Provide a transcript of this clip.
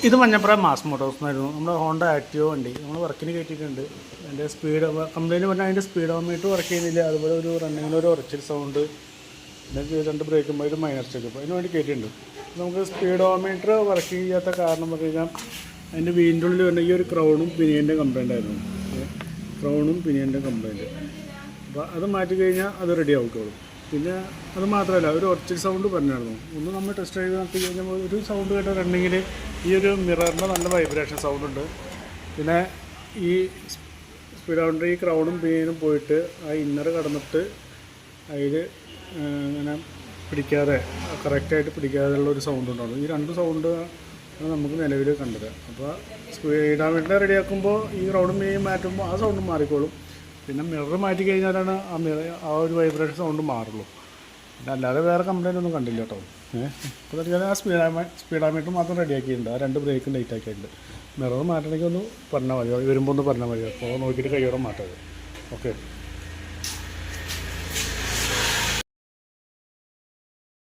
ഇത് Manjappura mass Motors എന്നായിരുന്നു നമ്മുടെ ഹോണ്ട ആക്റ്റീവ വണ്ടി നമ്മൾ വർക്കിന് കയറ്റിയിട്ടുണ്ട്. അതിൻ്റെ സ്പീഡ് കംപ്ലയിൻറ്റ് പറഞ്ഞാൽ അതിൻ്റെ സ്പീഡോമീറ്റർ വർക്ക് ചെയ്യുന്നില്ല. അതുപോലെ ഒരു റണ്ണിങ്ങിനൊരു ഉറച്ചിൽ സൗണ്ട്, പിന്നെ 2 ബ്രേക്കും ഒരു മൈനർ ചെക്കപ്പ് അതിന് വേണ്ടി കയറ്റിയിട്ടുണ്ട്. നമുക്ക് സ്പീഡോമീറ്റർ വർക്ക് ചെയ്യാത്ത കാരണം പറഞ്ഞു കഴിഞ്ഞാൽ അതിൻ്റെ വീടിൻ്റെ ഉള്ളിൽ വരുന്ന ഈ ഒരു ക്രൗണും പിനിയൻ്റെ കംപ്ലയിൻ്റ് ആയിരുന്നു. ക്രൗണും പിനിയൻ്റെ കംപ്ലയിൻറ്റ്. അപ്പോൾ അത് മാറ്റി കഴിഞ്ഞാൽ അത് റെഡി ആയിക്കോളും. പിന്നെ അത് മാത്രമല്ല ഒരു ഒറിജിനൽ സൗണ്ട് പറഞ്ഞായിരുന്നു. ഒന്ന് നമ്മൾ ടെസ്റ്റ് ചെയ്ത് നടത്തി കഴിഞ്ഞാൽ ഒരു സൗണ്ട് കേട്ട റണ്ണിങ്ങിൽ ഈ ഒരു മിററിൻ്റെ നല്ല വൈബ്രേഷൻ സൗണ്ട് ഉണ്ട്. പിന്നെ ഈ സ്പീഡോമീറ്റർ ഈ ക്രൗണും പിനിയനും പോയിട്ട് ആ ഇന്നർ കടന്നിട്ട് അതിൽ ഇങ്ങനെ പിടിക്കാതെ കറക്റ്റായിട്ട് പിടിക്കാതെയുള്ളൊരു സൗണ്ട് ഉണ്ടാകും. ഈ 2 സൗണ്ട് നമുക്ക് നിലവിൽ കണ്ടത്. അപ്പോൾ സ്പീഡോമീറ്റർ റെഡിയാക്കുമ്പോൾ ഈ ക്രൗണും പിനിയും മാറ്റുമ്പോൾ ആ സൗണ്ട് മാറിക്കോളും. പിന്നെ മിറർ മാറ്റി കഴിഞ്ഞാലാണ് ആ ഒരു വൈബ്രേഷൻ സൗണ്ട് മാറുള്ളൂ. അല്ലാതെ വേറെ കംപ്ലയിൻ്റ് ഒന്നും കണ്ടില്ല കേട്ടോ. ഇപ്പോൾ ആ സ്പീഡോമീറ്റർ മാത്രം റെഡിയാക്കിയിട്ടുണ്ട്. ആ 2 ബ്രേക്കും ലൈറ്റ് ആക്കിയിട്ടുണ്ട്. മിറർ മാറ്റണമെങ്കിൽ ഒന്ന് പറഞ്ഞാൽ മതി, വരുമ്പോൾ ഒന്ന് പറഞ്ഞാൽ മതി. അപ്പോൾ നോക്കിയിട്ട് കൈയോടെ മാറ്റാതെ. ഓക്കെ.